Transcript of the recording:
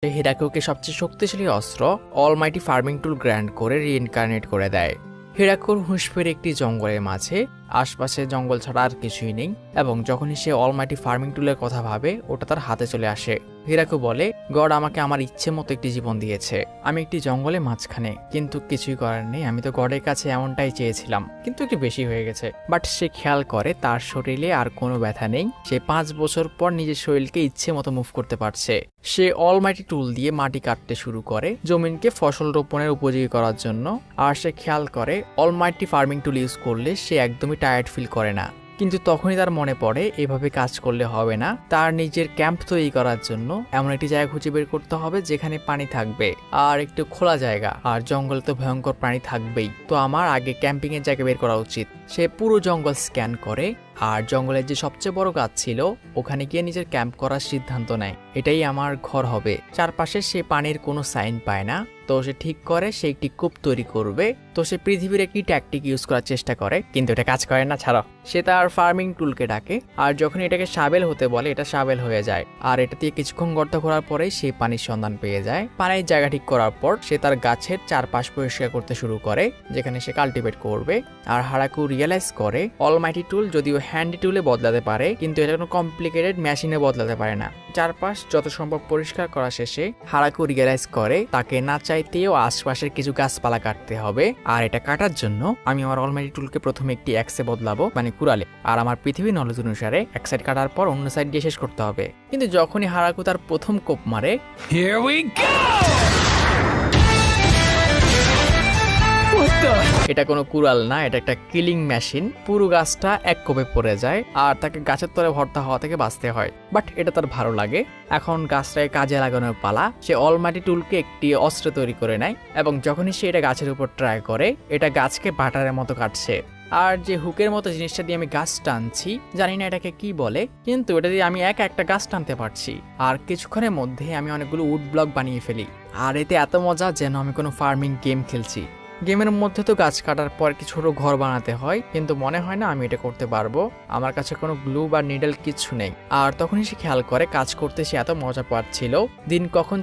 সে হিরাকুকে সবচেয়ে শক্তিশালী অস্ত্র অলমাইটি ফার্মিং টুল গ্র্যান্ড করে রিইনকার্নেট করে দেয়। হিরাকুর হুঁশ ফিরে একটি জঙ্গলের মাঝে, আশপাশে জঙ্গল ছাড়া আর কিছুই নেই, এবং যখনই সে অলমাইটি ফার্মিং টুলের কথা ভাবে ওটা তার হাতে চলে আসে। হিরাকু বলে, গড আমাকে আমার ইচ্ছে মতো একটি জীবন দিয়েছে, আমি একটি জঙ্গলের মাঝখানে, কিন্তু কিছুই করার নেই, আমি তো গডের কাছে এমনটাই চেয়েছিলাম, কিন্তু একটু বেশি হয়ে গেছে। বাট সে খেয়াল করে তার শরীরে আর কোনো ব্যথা নেই, সে 5 বছর পর নিজের শরীরকে ইচ্ছে মতো মুভ করতে পারছে। সে অলমাইটি টুল দিয়ে মাটি কাটতে শুরু করে জমিনকে ফসল রোপণের উপযোগী করার জন্য। আর সে খেয়াল করে অলমাইটি ফার্মিং টুল ইউজ করলে সে একদমই টায়ার্ড ফিল করে না। কিন্তু তখনই তার মনে পড়ে এভাবে কাজ করলে হবে না, তার নিজের ক্যাম্প তৈরি করার জন্য এমন একটি জায়গা খুঁজে বের করতে হবে যেখানে পানি থাকবে আর একটু খোলা জায়গা, আর জঙ্গলে তো ভয়ঙ্কর প্রাণী থাকবেই, তো আমার আগে ক্যাম্পিং এর জায়গা বের করা উচিত। সে পুরো জঙ্গল স্ক্যান করে আর জঙ্গলের যে সবচেয়ে বড় গাছ ছিল ওখানে গিয়ে নিজের ক্যাম্প করার সিদ্ধান্ত নেয়, এটাই আমার ঘর হবে। চারপাশে সে পানির কোনো সাইন পায় না, তো সে ঠিক করে সে একটি কূপ তৈরি করবে। তো সে পৃথিবীর একটি ট্যাকটিক ইউজ করার চেষ্টা করে, কিন্তু এটা কাজ করে না, ছাড়ো। সে তার ফার্মিং টুলকে ডাকে, আর যখন এটাকে শাবেল হতে বলে এটা শাবেল হয়ে যায়, আর এটা দিয়ে কিছুক্ষণ গর্ত করার পরেই সে পানির সন্ধান পেয়ে যায়। পানির জায়গা ঠিক করার পর সে তার গাছের চারপাশ পরিষ্কার করতে শুরু করে যেখানে সে কাল্টিভেট করবে। আর হারাকু রিয়েলাইজ করে অলমাইটি টুল যদিও হ্যান্ডি টুলে বদলাতে পারে, কিন্তু এটা কোনো কমপ্লিকেটেড মেশিনে বদলাতে পারে না। চারপাশ যত সম্ভব পরিষ্কার করা শেষে হারাকু রিয়েলাইজ করে তাকে না চাইতেও আশপাশের কিছু গাছপালা কাটতে হবে। আর এটা কাটার জন্য আমি আমার অলমাইটি টুলকে প্রথমে একটি অ্যাক্সে বদলাবো, মানে কুড়ালে, আর আমার পৃথিবী নলেজ অনুসারে এক সাইড কাটার পর অন্য সাইড দিয়ে শেষ করতে হবে। কিন্তু যখনই হারাকু তার প্রথম কোপ মারে, Here we go! What the? এটা কোনো কুড়াল না, এটা একটা কিলিং মেশিন। পুরো গাছটা এক কোপে পড়ে যায় আর তাকে গাছের তলে ভর্তা হওয়া থেকে বাঁচতে হয়, বাট এটা তার ভালো লাগে। এখন গাছটাকে কাজে লাগানোর পালা। সে অলমাইটি টুলকে একটি অস্ত্র তৈরি করে নেয়, এবং যখনই সে এটা গাছের উপর ট্রাই করে এটা গাছকে বাটারের মতো কাটছে। আর যে হুকের মতো জিনিসটা দিয়ে আমি গাছ টানছি, জানি না এটাকে কি বলে, কিন্তু এটা দিয়ে আমি একটা গাছ টানতে পারছি। আর কিছুক্ষণের মধ্যে আমি অনেকগুলো উড ব্লক বানিয়ে ফেলি, আর এতে এত মজা যেন আমি কোনো ফার্মিং গেম খেলছি। গেমের মধ্যে তো গাছ কাটার পর কি ছোট ঘর বানাতে হয়, কিন্তু মনে হয় না আমি এটা করতে পারবো, আমার কাছে কোনো গ্লু বা নিডল কিচ্ছু নেই। আর তখনই সে খেয়াল করে কাজ করতে সে এত মজা পাচ্ছিল, দিন কখন